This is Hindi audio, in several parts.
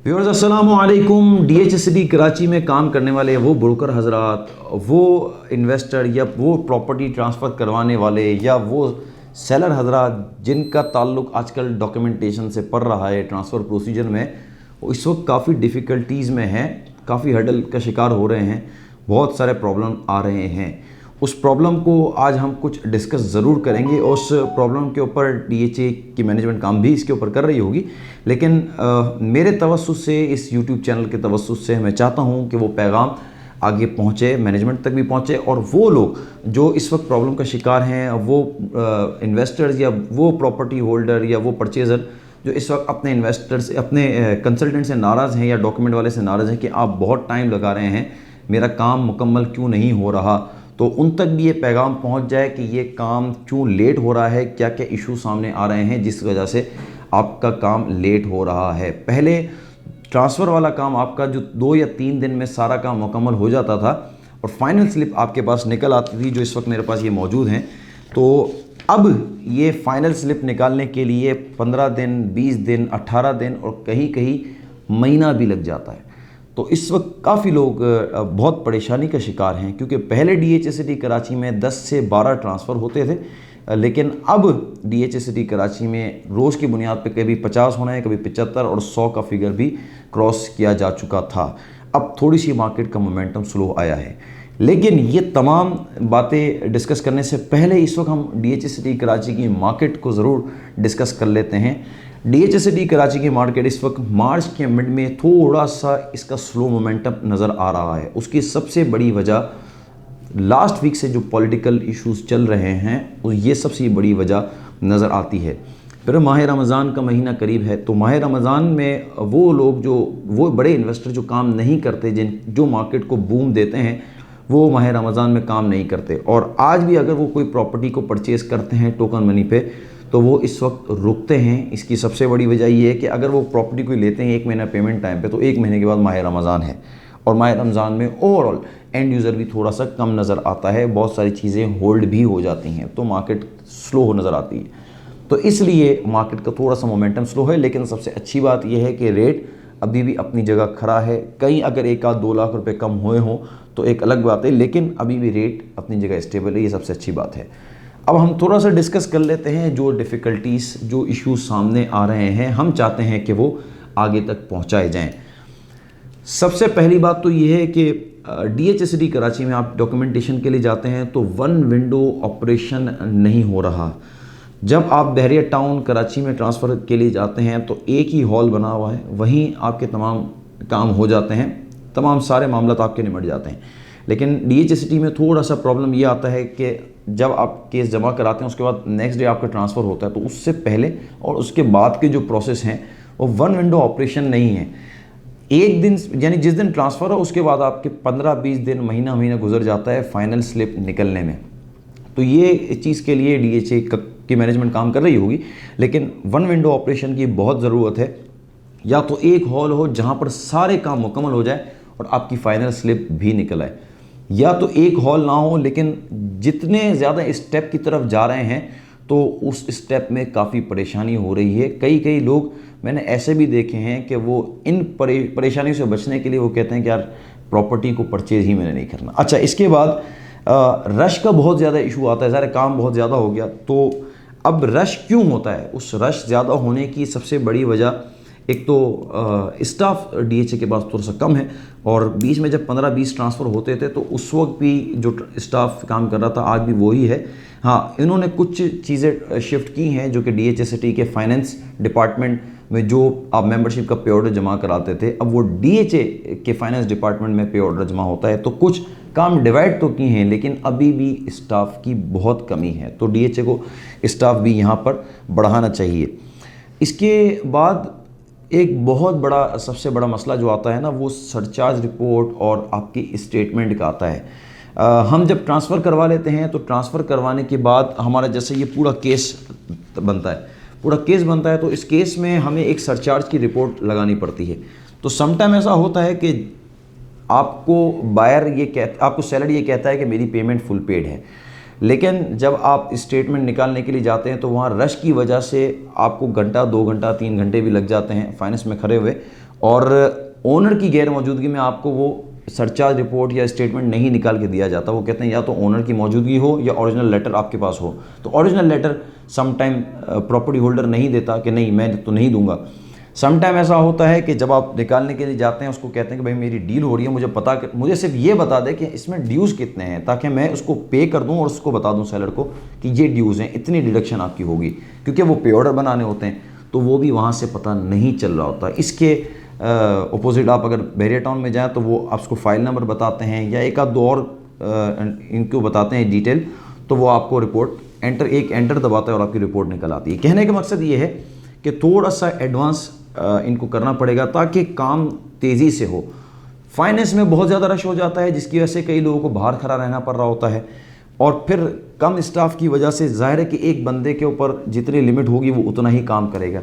व्यूअर्स अस्सलाम वालेकुम। डीएचएसडी कराची में काम करने वाले वो ब्रोकर हजरात, वो इन्वेस्टर या वो प्रॉपर्टी ट्रांसफ़र करवाने वाले या वो सेलर हजरात जिनका ताल्लुक़ आजकल डॉक्यूमेंटेशन से पड़ रहा है ट्रांसफ़र प्रोसीजर में, वो इस वक्त काफ़ी डिफ़िकल्टीज़ में हैं, काफ़ी हर्डल का शिकार हो रहे हैं, बहुत सारे प्रॉब्लम आ रहे हैं। उस प्रॉब्लम को आज हम कुछ डिस्कस ज़रूर करेंगे और उस प्रॉब्लम के ऊपर डीएचए की मैनेजमेंट काम भी इसके ऊपर कर रही होगी, लेकिन मेरे तवस्सुस से, इस यूट्यूब चैनल के तवस्सुस से मैं चाहता हूँ कि वो पैगाम आगे पहुँचे, मैनेजमेंट तक भी पहुँचे और वो लोग जो इस वक्त प्रॉब्लम का शिकार हैं, वो इन्वेस्टर्स या वो प्रॉपर्टी होल्डर या वो परचेज़र जो इस वक्त अपने इन्वेस्टर से, अपने कंसल्टेंट से नाराज़ हैं या डॉक्यूमेंट वाले से नाराज़ हैं कि आप बहुत टाइम लगा रहे हैं, मेरा काम मुकम्मल क्यों नहीं हो रहा, तो उन तक भी ये पैगाम पहुंच जाए कि ये काम क्यों लेट हो रहा है, क्या क्या इशू सामने आ रहे हैं जिस वजह से आपका काम लेट हो रहा है। पहले ट्रांसफ़र वाला काम आपका जो 2 या 3 दिन में सारा काम मुकम्मल हो जाता था और फाइनल स्लिप आपके पास निकल आती थी, जो इस वक्त मेरे पास ये मौजूद हैं। तो अब ये फ़ाइनल स्लिप निकालने के लिए 15 दिन, 20 दिन, 18 दिन और कहीं कहीं महीना भी लग जाता है। तो इस वक्त काफ़ी लोग बहुत परेशानी का शिकार हैं, क्योंकि पहले डीएचएसडी कराची में 10 से 12 ट्रांसफ़र होते थे, लेकिन अब डीएचएसडी कराची में रोज़ की बुनियाद पे कभी 50 होना है, कभी 75 और 100 का फिगर भी क्रॉस किया जा चुका था। अब थोड़ी सी मार्केट का मोमेंटम स्लो आया है, लेकिन ये तमाम बातें डिस्कस करने से पहले इस वक्त हम डीएचएसडी कराची की मार्केट को ज़रूर डिस्कस कर लेते हैं। डीएचएसडी कराची की मार्केट इस वक्त मार्च के मिड में थोड़ा सा इसका स्लो मोमेंटम नज़र आ रहा है। उसकी सबसे बड़ी वजह लास्ट वीक से जो पॉलिटिकल इश्यूज चल रहे हैं, और ये सबसे बड़ी वजह नज़र आती है। फिर माह रमज़ान का महीना करीब है, तो माह रमज़ान में वो लोग वो बड़े इन्वेस्टर जो काम नहीं करते, जो मार्केट को बूम देते हैं, वो माह रमज़ान में काम नहीं करते। और आज भी अगर वो कोई प्रॉपर्टी को परचेज़ करते हैं टोकन मनी पे, तो वो इस वक्त रुकते हैं। इसकी सबसे बड़ी वजह ये है कि अगर वो प्रॉपर्टी कोई लेते हैं 1 महीना पेमेंट टाइम पे, तो 1 महीने के बाद माह रमज़ान है और माह रमज़ान में ओवरऑल एंड यूज़र भी थोड़ा सा कम नज़र आता है, बहुत सारी चीज़ें होल्ड भी हो जाती हैं, तो मार्केट स्लो हो नज़र आती है। तो इसलिए मार्केट का थोड़ा सा मोमेंटम स्लो है, लेकिन सबसे अच्छी बात यह है कि रेट अभी भी अपनी जगह खड़ा है। कहीं अगर 1-2 लाख रुपए कम हुए हों तो एक अलग बात है, लेकिन अभी भी रेट अपनी जगह स्टेबल है, ये सबसे अच्छी बात है। अब हम थोड़ा सा डिस्कस कर लेते हैं जो डिफ़िकल्टीज़, जो इश्यूज सामने आ रहे हैं, हम चाहते हैं कि वो आगे तक पहुंचाए जाएं। सबसे पहली बात तो ये है कि डीएचएसडी कराची में आप डॉक्यूमेंटेशन के लिए जाते हैं तो 1 विंडो ऑपरेशन नहीं हो रहा। जब आप बहरिया टाउन कराची में ट्रांसफ़र के लिए जाते हैं तो एक ही हॉल बना हुआ है, वहीं आपके तमाम काम हो जाते हैं, तमाम सारे मामला आपके निमट जाते हैं। लेकिन डीएचएसडी में थोड़ा सा प्रॉब्लम ये आता है कि जब आप केस जमा कराते हैं उसके बाद नेक्स्ट डे आपका ट्रांसफ़र होता है, तो उससे पहले और उसके बाद के जो प्रोसेस हैं वो 1 विंडो ऑपरेशन नहीं है। एक दिन, यानी जिस दिन ट्रांसफ़र हो उसके बाद आपके 15-20 दिन, महीना गुजर जाता है फाइनल स्लिप निकलने में। तो ये चीज़ के लिए डीएचए की मैनेजमेंट काम कर रही होगी, लेकिन 1 विंडो ऑपरेशन की बहुत ज़रूरत है। या तो एक हॉल हो जहाँ पर सारे काम मुकम्मल हो जाए और आपकी फ़ाइनल स्लिप भी निकल आए, या तो एक हॉल ना हो, लेकिन जितने ज़्यादा स्टेप की तरफ जा रहे हैं तो उस स्टेप में काफ़ी परेशानी हो रही है। कई लोग मैंने ऐसे भी देखे हैं कि वो इन परेशानियों से बचने के लिए वो कहते हैं कि यार प्रॉपर्टी को परचेज़ ही मैंने नहीं करना। अच्छा, इसके बाद रश का बहुत ज़्यादा इशू आता है, ज़रा काम बहुत ज़्यादा हो गया। तो अब रश क्यों होता है? उस रश ज़्यादा होने की सबसे बड़ी वजह, एक तो स्टाफ डीएचए के पास थोड़ा सा कम है, और बीच में जब 15-20 ट्रांसफ़र होते थे तो उस वक्त भी जो स्टाफ काम कर रहा था आज भी वही है। हाँ, इन्होंने कुछ चीज़ें शिफ्ट की हैं जो कि डीएचएसडी के फाइनेंस डिपार्टमेंट में जो आप मेंबरशिप का पे ऑर्डर जमा कराते थे, अब वो डीएचए के फाइनेंस डिपार्टमेंट में पे ऑर्डर जमा होता है। तो कुछ काम डिवाइड तो किए हैं, लेकिन अभी भी स्टाफ की बहुत कमी है, तो डीएचए को स्टाफ भी यहाँ पर बढ़ाना चाहिए। इसके बाद एक बहुत बड़ा, सबसे बड़ा मसला जो आता है ना, वो सरचार्ज रिपोर्ट और आपकी स्टेटमेंट का आता है। हम जब ट्रांसफ़र करवा लेते हैं तो ट्रांसफ़र करवाने के बाद हमारा जैसे ये पूरा केस बनता है, तो इस केस में हमें एक सरचार्ज की रिपोर्ट लगानी पड़ती है। तो समटाइम ऐसा होता है कि आपको सेलर ये कहता है कि मेरी पेमेंट फुल पेड है, लेकिन जब आप स्टेटमेंट निकालने के लिए जाते हैं तो वहाँ रश की वजह से आपको घंटा, 2 घंटा, 3 घंटे भी लग जाते हैं फाइनेंस में खड़े हुए, और ओनर की गैर मौजूदगी में आपको वो सरचार्ज रिपोर्ट या स्टेटमेंट नहीं निकाल के दिया जाता। वो कहते हैं या तो ओनर की मौजूदगी हो या ओरिजिनल लेटर आपके पास हो। तो original letter sometime property holder नहीं देता कि नहीं मैं तो नहीं दूंगा। समटाइम ऐसा होता है कि जब आप निकालने के लिए जाते हैं उसको कहते हैं कि भाई मेरी डील हो रही है, मुझे सिर्फ ये बता दे कि इसमें ड्यूज़ कितने हैं, ताकि मैं उसको पे कर दूं और उसको बता दूं सेलर को कि ये ड्यूज़ हैं, इतनी डिडक्शन आपकी होगी, क्योंकि वो पे ऑर्डर बनाने होते हैं तो वो भी वहाँ से पता नहीं चल रहा होता। इसके अपोजिट आप अगर बैरियर टाउन में जाएँ तो वो आपको फाइल नंबर बताते हैं या एक आध दो और इनको बताते हैं डिटेल, तो वो आपको रिपोर्ट एंटर दबाता है और आपकी रिपोर्ट निकल आती है। कहने का मकसद ये है कि थोड़ा सा एडवांस इनको करना पड़ेगा ताकि काम तेज़ी से हो। फाइनेंस में बहुत ज़्यादा रश हो जाता है जिसकी वजह से कई लोगों को बाहर खड़ा रहना पड़ रहा होता है, और फिर कम स्टाफ की वजह से जाहिर है कि एक बंदे के ऊपर जितनी लिमिट होगी वो उतना ही काम करेगा।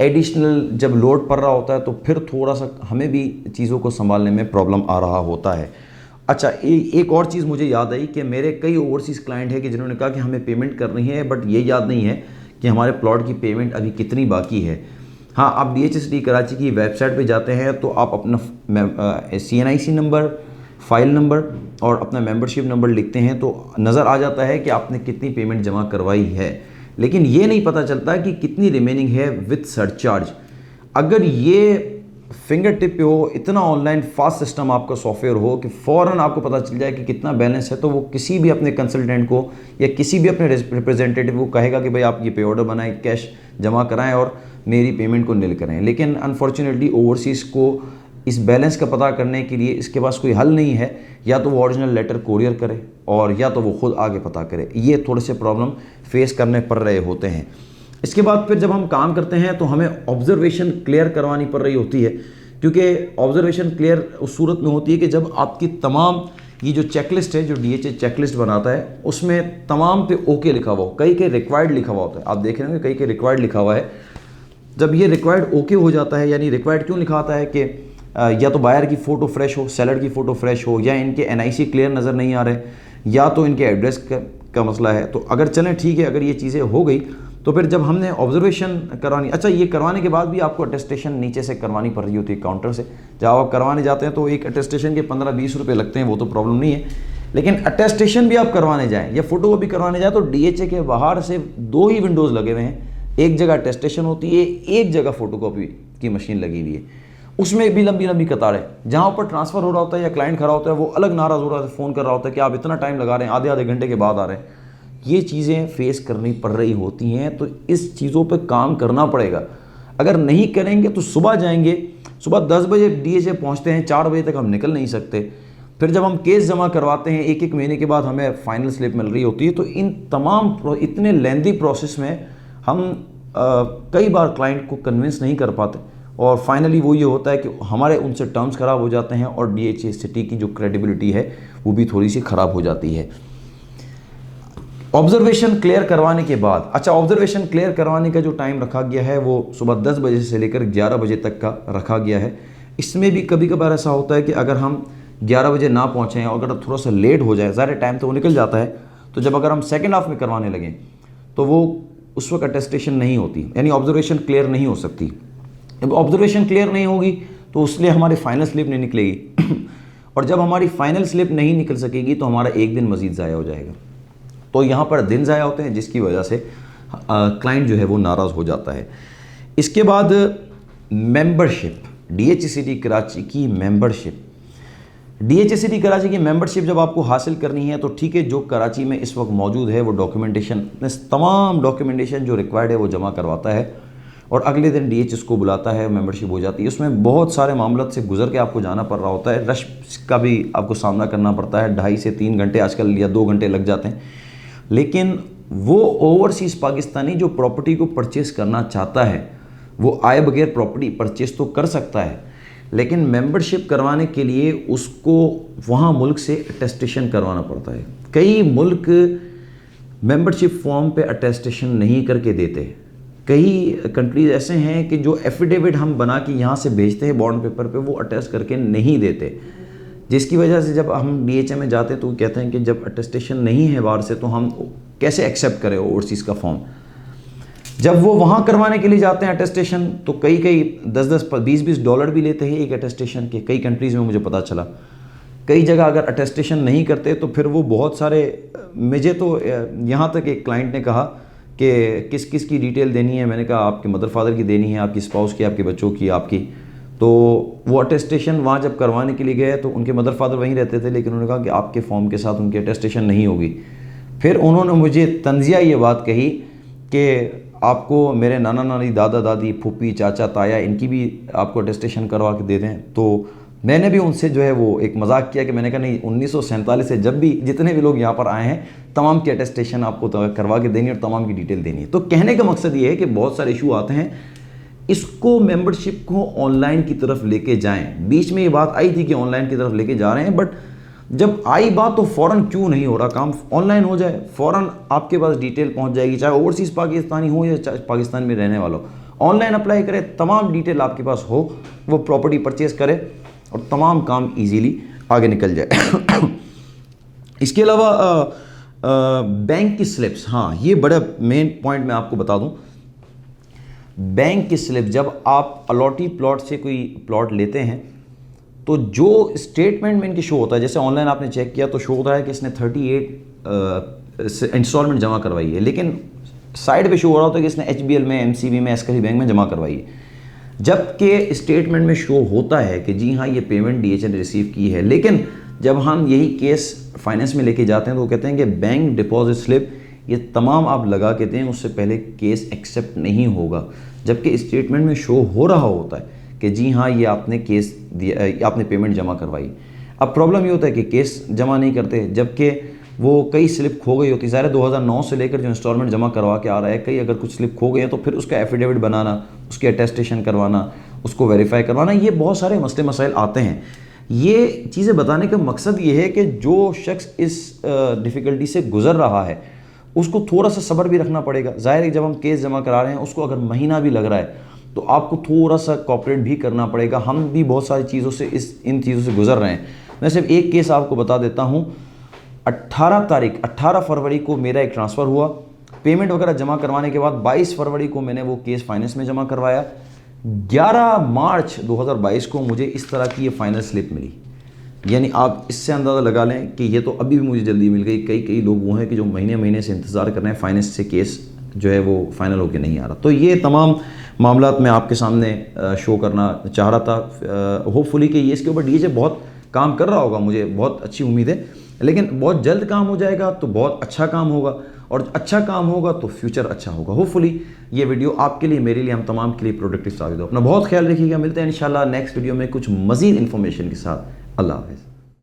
एडिशनल जब लोड पड़ रहा होता है तो फिर थोड़ा सा हमें भी चीज़ों को संभालने में प्रॉब्लम आ रहा होता है। अच्छा, एक और चीज़ मुझे याद आई कि मेरे कई ओवरसीज़ क्लाइंट हैं कि जिन्होंने कहा कि हमें पेमेंट करनी है, बट ये याद नहीं है कि हमारे प्लॉट की पेमेंट अभी कितनी बाकी है। हाँ, आप DHSD कराची की वेबसाइट पे जाते हैं तो आप अपना CNIC नंबर, फाइल नंबर और अपना मेंबरशिप नंबर लिखते हैं तो नज़र आ जाता है कि आपने कितनी पेमेंट जमा करवाई है, लेकिन ये नहीं पता चलता कि कितनी रिमेनिंग है विद सरचार्ज। अगर ये फिंगर टिप पे हो, इतना ऑनलाइन फास्ट सिस्टम आपका सॉफ्टवेयर हो कि फ़ौरन आपको पता चल जाए कि कितना बैलेंस है, तो वो किसी भी अपने कंसल्टेंट को या किसी भी अपने रिप्रेजेंटेटिव को कहेगा कि भाई आप ये पे ऑर्डर बनाएं, कैश जमा कराएं और मेरी पेमेंट को निल करें। लेकिन अनफॉर्चुनेटली ओवरसीज़ को इस बैलेंस का पता करने के लिए इसके पास कोई हल नहीं है, या तो वो ओरिजिनल लेटर कोरियर करे और या तो वो खुद आगे पता करे। ये थोड़े से प्रॉब्लम फेस करने पड़ रहे होते हैं। इसके बाद फिर जब हम काम करते हैं तो हमें ऑब्जर्वेशन क्लियर करवानी पड़ रही होती है, क्योंकि ऑब्जर्वेशन क्लियर उस सूरत में होती है कि जब आपकी तमाम ये जो चेकलिस्ट है, जो DHA चेकलिस्ट बनाता है, उसमें तमाम पे ओके लिखा हुआ हो, कई रिक्वायर्ड लिखा हुआ होता है। आप देख रहे होंगे कई रिक्वायर्ड लिखा हुआ है। जब ये रिक्वायर्ड ओके हो जाता है, यानी रिक्वायर्ड क्यों लिखा आता है कि या तो बायर की फ़ोटो फ्रेश हो, सेलर की फ़ोटो फ्रेश हो, या इनके NIC क्लियर नज़र नहीं आ रहे, या तो इनके एड्रेस का मसला है। तो अगर चलें ठीक है, अगर ये चीज़ें हो गई तो फिर जब हमने ऑब्जर्वेशन करवानी, अच्छा ये करवाने के बाद भी आपको अटेस्टेशन नीचे से करवानी पड़ रही होती है काउंटर से। जब आप करवाने जाते हैं तो एक अटेस्टेशन के 15-20 रुपये लगते हैं, वो तो प्रॉब्लम नहीं है, लेकिन अटेस्टेशन भी आप करवाने जाएँ या फ़ोटो कॉपी करवाने जाएँ तो DHA के बाहर से 2 ही विंडोज़ लगे हुए हैं। एक जगह अटेस्टेशन होती है, एक जगह फ़ोटो कॉपी की मशीन लगी हुई है, उसमें भी लंबी लंबी कतारें। जहाँ पर ट्रांसफ़र हो रहा होता है या क्लाइंट खड़ा होता है वो अलग नाराज़ हो रहा है, फ़ोन कर रहा होता है कि आप इतना टाइम लगा रहे हैं, आधे घंटे के बाद आ रहे हैं। ये चीज़ें फेस करनी पड़ रही होती हैं, तो इस चीज़ों पे काम करना पड़ेगा। अगर नहीं करेंगे तो सुबह जाएंगे, सुबह 10 बजे DHA पहुँचते हैं, 4 बजे तक हम निकल नहीं सकते। फिर जब हम केस जमा करवाते हैं 1-1 महीने के बाद हमें फाइनल स्लिप मिल रही होती है। तो इन तमाम इतने लेंदी प्रोसेस में हम कई बार क्लाइंट को कन्विंस नहीं कर पाते, और फाइनली वो ये होता है कि हमारे उनसे टर्म्स ख़राब हो जाते हैं और DHA सिटी की जो क्रेडिबिलिटी है वो भी थोड़ी सी ख़राब हो जाती है। ऑब्जर्वेशन क्लियर करवाने के बाद, अच्छा ऑब्जर्वेशन क्लियर करवाने का जो टाइम रखा गया है वो सुबह 10 बजे से लेकर 11 बजे तक का रखा गया है। इसमें भी कभी कभार ऐसा होता है कि अगर हम 11 बजे ना पहुँचें और अगर थोड़ा सा लेट हो जाए, ज़्यादा टाइम तो वो निकल जाता है, तो जब अगर हम सेकेंड हाफ में करवाने लगें तो वो उस वक्त अटेस्टेशन नहीं होती, यानी ऑब्जर्वेशन क्लियर नहीं हो सकती। जब ऑब्जर्वेशन क्लियर नहीं होगी तो उसलिए हमारी फाइनल स्लिप नहीं निकलेगी और जब हमारी फाइनल स्लिप नहीं निकल सकेगी तो हमारा एक दिन मज़ीद ज़ाया हो जाएगा। तो यहाँ पर दिन ज़ाया होते हैं जिसकी वजह से क्लाइंट जो है वो नाराज़ हो जाता है। इसके बाद मेंबरशिप, DHCD कराची की मेंबरशिप। DHCD कराची की मेंबरशिप जब आपको हासिल करनी है तो ठीक है, जो कराची में इस वक्त मौजूद है वो डॉक्यूमेंटेशन, तमाम डॉक्यूमेंटेशन जो रिक्वायर्ड है वो जमा करवाता है और अगले दिन DHS को बुलाता है, मेंबरशिप हो जाती है। उसमें बहुत सारे मामलों से गुजर के आपको जाना पड़ रहा होता है, रश का भी आपको सामना करना पड़ता है, 2.5 से 3 घंटे आजकल या 2 घंटे लग जाते हैं। लेकिन वो ओवरसीज़ पाकिस्तानी जो प्रॉपर्टी को परचेज़ करना चाहता है वो आए बगैर प्रॉपर्टी परचेज़ तो कर सकता है, लेकिन मेंबरशिप करवाने के लिए उसको वहाँ मुल्क से अटेस्टेशन करवाना पड़ता है। कई मुल्क मेंबरशिप फॉर्म पे अटेस्टेशन नहीं करके देते। कई कंट्रीज़ ऐसे हैं कि जो एफिडेविट हम बना के यहाँ से भेजते हैं बॉन्ड पेपर पे, वो अटेस्ट करके नहीं देते, जिसकी वजह से जब हम DHA में जाते हैं तो कहते हैं कि जब अटेस्टेशन नहीं है बाहर से तो हम कैसे एक्सेप्ट करें ओवरसीज़ का फॉर्म। जब वो वहाँ करवाने के लिए जाते हैं अटेस्टेशन, तो कई 10-20 $20 भी लेते हैं एक अटेस्टेशन के। कई कंट्रीज़ में मुझे पता चला, कई जगह अगर अटेस्टेशन नहीं करते तो फिर वो बहुत सारे, मुझे तो यहाँ तक एक क्लाइंट ने कहा कि किस किस की डिटेल देनी है। मैंने कहा आपके मदर फादर की देनी है, आपकी स्पाउस की, आपके बच्चों की, आपकी। तो वो अटेस्टेशन वहाँ जब करवाने के लिए गए तो उनके मदर फादर वहीं रहते थे, लेकिन उन्होंने कहा कि आपके फॉर्म के साथ उनकी अटेस्टेशन नहीं होगी। फिर उन्होंने मुझे तंजिया ये बात कही कि आपको मेरे नाना नानी, दादा दादी, फूफी, चाचा, ताया, इनकी भी आपको अटेस्टेशन करवा के दे दें। तो मैंने भी उनसे जो है वो एक मजाक किया कि मैंने कहा नहीं, 1947 से जब भी जितने भी लोग यहाँ पर आए हैं तमाम की अटेस्टेशन आपको करवा के देनी है और तमाम की डिटेल देनी है। तो कहने का मकसद ये है कि बहुत सारे इशू आते हैं, इसको मेंबरशिप को ऑनलाइन की तरफ लेके जाएं। बीच में ये बात आई थी कि ऑनलाइन की तरफ लेके जा रहे हैं, बट जब आई बात तो फ़ौरन क्यों नहीं हो रहा काम, ऑनलाइन हो जाए, फ़ौरन आपके पास डिटेल पहुंच जाएगी, चाहे ओवरसीज़ पाकिस्तानी हो या चाहे पाकिस्तान में रहने वालों। ऑनलाइन अप्लाई करें, तमाम डिटेल आपके पास हो, वो प्रॉपर्टी परचेज़ करे और तमाम काम इजीली आगे निकल जाए। इसके अलावा बैंक की स्लिप्स, हाँ ये बड़ा मेन पॉइंट मैं आपको बता दूं। बैंक की स्लिप, जब आप अलॉटी प्लॉट से कोई प्लॉट लेते हैं तो जो स्टेटमेंट में इनकी शो होता है, जैसे ऑनलाइन आपने चेक किया तो शो होता है कि इसने 38 इंस्टॉलमेंट जमा करवाई है, लेकिन साइड पे शो हो रहा होता है कि इसने HBL में, MCB में, एसकरी बैंक में जमा करवाई है। जबकि स्टेटमेंट में शो होता है कि जी हाँ ये पेमेंट DHL ने रिसीव की है, लेकिन जब हम यही केस फाइनेंस में लेके जाते हैं तो वो कहते हैं कि बैंक डिपॉजिट स्लिप ये तमाम आप लगा के दें, उससे पहले केस एक्सेप्ट नहीं होगा। जबकि स्टेटमेंट में शो हो रहा होता है कि जी हाँ ये आपने केस दिया, आपने पेमेंट जमा करवाई। अब प्रॉब्लम ये होता है कि केस जमा नहीं करते, जबकि वो कई स्लिप खो गई होती है। ज़ाहिर 2009 से लेकर जो इंस्टॉलमेंट जमा करवा के आ रहा है, कई अगर कुछ स्लिप खो गए हैं तो फिर उसका एफिडेविट बनाना, उसकी अटेस्टेशन करवाना, उसको वेरीफाई करवाना, ये बहुत सारे मसले मसाइल आते हैं। ये चीज़ें बताने का मकसद ये है कि जो शख्स इस डिफ़िकल्टी से गुज़र रहा है उसको थोड़ा सा सब्र भी रखना पड़ेगा। ज़ाहिर है जब हम केस जमा करा रहे हैं, उसको अगर महीना भी लग रहा है तो आपको थोड़ा सा कॉपरेट भी करना पड़ेगा। हम भी बहुत सारी चीज़ों से इन चीज़ों से गुजर रहे हैं। मैं सिर्फ एक केस आपको बता देता हूँ। 18 फरवरी को मेरा एक ट्रांसफ़र हुआ, पेमेंट वगैरह जमा करवाने के बाद 22 फरवरी को मैंने वो केस फाइनेंस में जमा करवाया। 11 मार्च 2022 को मुझे इस तरह की ये फाइनल स्लिप मिली। यानी आप इससे अंदाज़ा लगा लें कि ये तो अभी भी मुझे जल्दी मिल गई। कई लोग वो हैं कि जो महीने महीने से इंतज़ार कर रहे हैं, फाइनेंस से केस जो है वो फाइनल होकर नहीं आ रहा। तो ये तमाम मामलात मैं आपके सामने शो करना चाह रहा था। होपफुली कि ये इसके ऊपर DHL बहुत काम कर रहा होगा, मुझे बहुत अच्छी उम्मीद है, लेकिन बहुत जल्द काम हो जाएगा तो बहुत अच्छा काम होगा, और अच्छा काम होगा तो फ्यूचर अच्छा होगा। होपफुली ये वीडियो आपके लिए, मेरे लिए, हम तमाम के लिए प्रोडक्टिव साबित हो। अपना बहुत ख्याल रखिएगा। मिलते हैं इंशाल्लाह नेक्स्ट वीडियो में कुछ मज़ीद इन्फॉर्मेशन के साथ। अल्लाह हाफ़िज़।